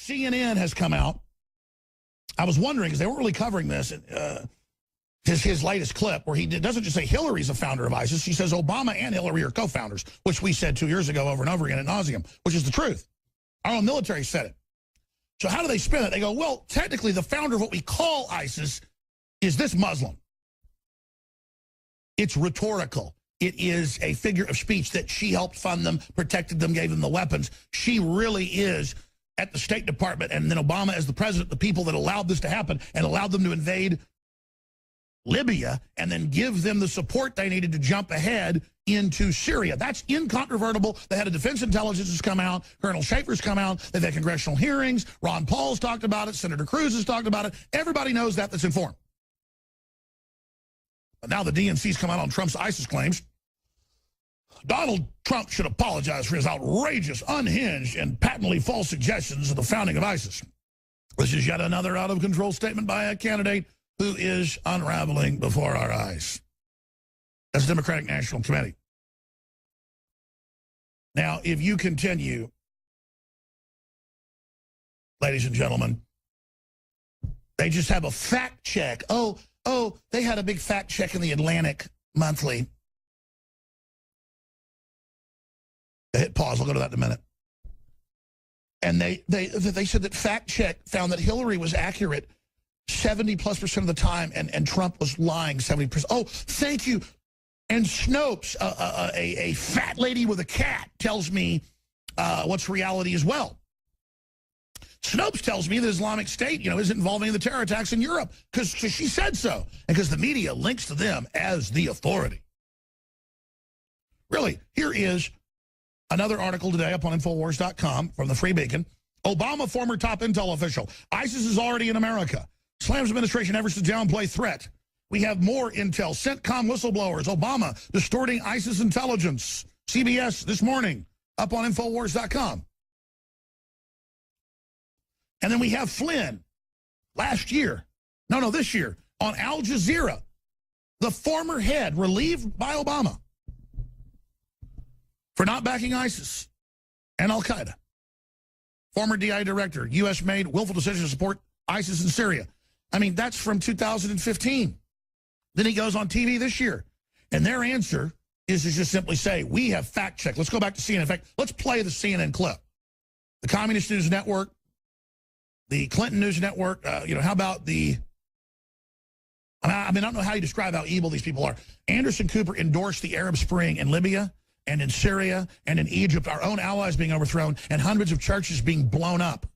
CNN has come out. I was wondering, because they weren't really covering this, his latest clip, where he doesn't just say Hillary's a founder of ISIS. He says Obama and Hillary are co-founders, which we said 2 years ago over and over again ad nauseum, which is the truth. Our own military said it. So how do they spin it? They go, well, technically the founder of what we call ISIS is this Muslim. It's rhetorical. It is a figure of speech that she helped fund them, protected them, gave them the weapons. She really is, at the State Department, and then Obama as the president, the people that allowed this to happen and allowed them to invade Libya and then give them the support they needed to jump ahead into Syria. That's incontrovertible. The head of Defense Intelligence has come out. Colonel Schaefer's come out. They've had congressional hearings. Ron Paul's talked about it. Senator Cruz has talked about it. Everybody knows that that's informed. But now the DNC's come out on Trump's ISIS claims. Donald Trump should apologize for his outrageous, unhinged, and patently false suggestions of the founding of ISIS. This is yet another out-of-control statement by a candidate who is unraveling before our eyes. That's the Democratic National Committee. Now, if you continue, ladies and gentlemen, they just have a fact check. Oh, they had a big fact check in the Atlantic Monthly. Hit pause. I'll go to that in a minute. And they said that fact check found that Hillary was accurate 70+% of the time, and Trump was lying 70%. Oh, thank you. And Snopes, a fat lady with a cat, tells me what's reality as well. Snopes tells me that Islamic State, isn't involved in the terror attacks in Europe because she said so, and because the media links to them as the authority. Really, here is another article today up on Infowars.com from the Free Beacon. Obama, former top intel official. ISIS is already in America. Slams administration efforts to downplay threat. We have more intel. CENTCOM whistleblowers. Obama distorting ISIS intelligence. CBS this morning up on Infowars.com. And then we have Flynn this year on Al Jazeera. The former head relieved by Obama for not backing ISIS and Al-Qaeda. Former DI director, U.S. made willful decision to support ISIS in Syria. I mean, that's from 2015. Then he goes on TV this year. And their answer is to just simply say, we have fact-checked. Let's go back to CNN. In fact, let's play the CNN clip. The Communist News Network, the Clinton News Network, how about the... I don't know how you describe how evil these people are. Anderson Cooper endorsed the Arab Spring in Libya and in Syria and in Egypt, our own allies being overthrown and hundreds of churches being blown up.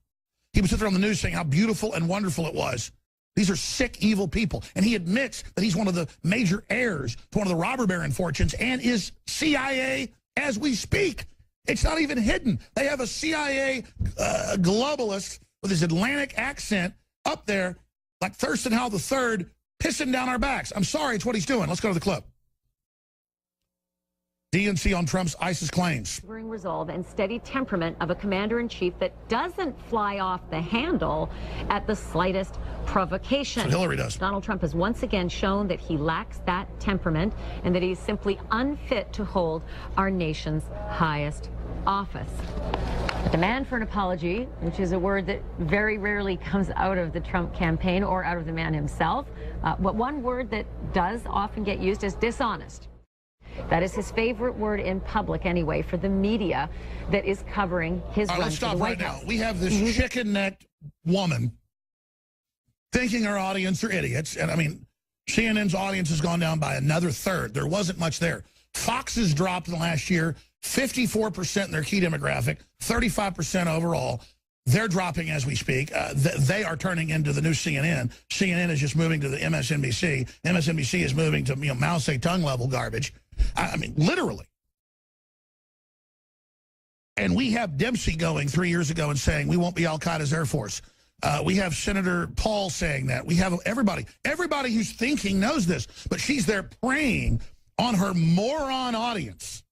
He would sit there on the news saying how beautiful and wonderful it was. These are sick, evil people. And he admits that he's one of the major heirs to one of the robber baron fortunes and is CIA as we speak. It's not even hidden. They have a CIA globalist with his Atlantic accent up there like Thurston Howell III pissing down our backs. I'm sorry, it's what he's doing. Let's go to the clip. DNC on Trump's ISIS claims. Resolve and steady temperament of a commander-in-chief that doesn't fly off the handle at the slightest provocation. So Hillary does. Donald Trump has once again shown that he lacks that temperament and that he's simply unfit to hold our nation's highest office. A demand for an apology, which is a word that very rarely comes out of the Trump campaign or out of the man himself. But one word that does often get used is dishonest. That is his favorite word in public anyway for the media that is covering his run let's to the stop White right House. now. We have this chicken-necked woman thinking our audience are idiots. And I mean, CNN's audience has gone down by another third. There wasn't much there. Fox has dropped in the last year, 54% in their key demographic, 35% overall. They're dropping as we speak. They are turning into the new CNN. CNN is just moving to the MSNBC. MSNBC is moving to Mao Zedong level garbage. I mean, literally. And we have Dempsey going 3 years ago and saying we won't be Al-Qaeda's Air Force. We have Senator Paul saying that. We have everybody. Everybody who's thinking knows this. But she's there preying on her moron audience.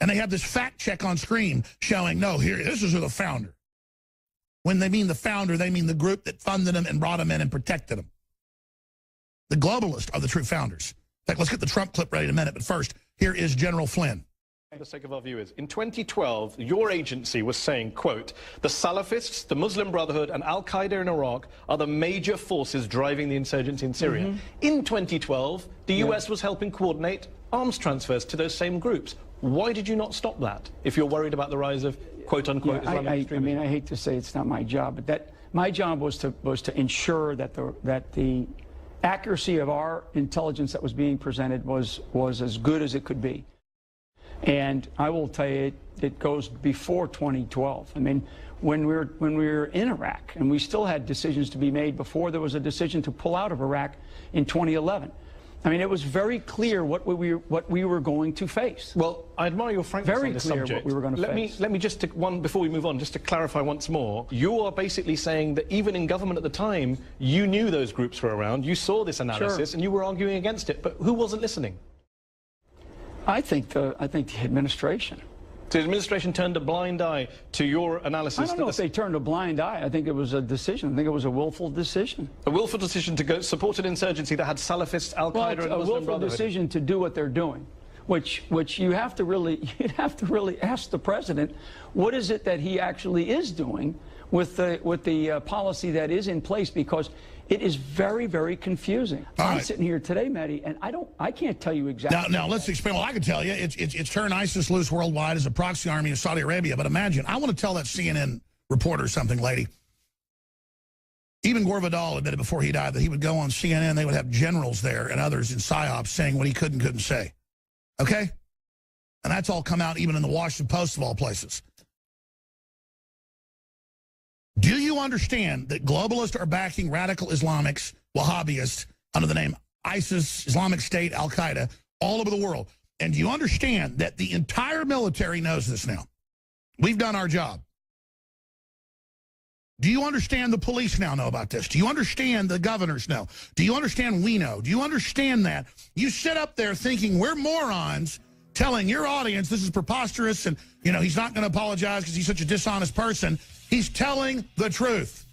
And they have this fact check on screen showing, no, here, this is the founder. When they mean the founder, they mean the group that funded them and brought them in and protected them. The globalists are the true founders. In fact, let's get the Trump clip ready in a minute. But first, here is General Flynn. For the sake of our viewers, in 2012, your agency was saying, quote, the Salafists, the Muslim Brotherhood and Al-Qaeda in Iraq are the major forces driving the insurgency in Syria. In 2012, the US was helping coordinate arms transfers to those same groups. Why did you not stop that if you're worried about the rise of quote-unquote Islamic extremism? I mean, I hate to say it's not my job, but my job was to ensure that the accuracy of our intelligence that was being presented was as good as it could be. And I will tell you, it goes before 2012. I mean, when we were in Iraq, and we still had decisions to be made before there was a decision to pull out of Iraq in 2011. I mean, it was very clear what we were going to face. Well, I admire your frankness on this subject. What we were going to face. Let me just, before we move on, just to clarify once more, you are basically saying that even in government at the time, you knew those groups were around, you saw this analysis, and you were arguing against it. But who wasn't listening? I think the administration. So the administration turned a blind eye to your analysis? I don't know if they turned a blind eye. I think it was a decision. I think it was a willful decision. A willful decision to go support an insurgency that had Salafists, Al-Qaeda, and Muslim Brotherhood? A willful decision to do what they're doing, which you'd have to really ask the president, what is it that he actually is doing with the policy that is in place, because it is very, very confusing. I'm sitting here today, Maddie, and I can't tell you exactly. Now let's explain. Well, I can tell you, it's turned ISIS loose worldwide as a proxy army of Saudi Arabia. But imagine, I want to tell that CNN reporter something, lady. Even Gore Vidal admitted before he died that he would go on CNN, they would have generals there and others in PSYOPs saying what he couldn't say. Okay? And that's all come out even in the Washington Post of all places. Do you understand that globalists are backing radical Islamics, Wahhabists, under the name ISIS, Islamic State, Al-Qaeda, all over the world? And do you understand that the entire military knows this now? We've done our job. Do you understand the police now know about this? Do you understand the governors know? Do you understand we know? Do you understand that? You sit up there thinking we're morons, telling your audience this is preposterous and, you know, he's not going to apologize because he's such a dishonest person. He's telling the truth.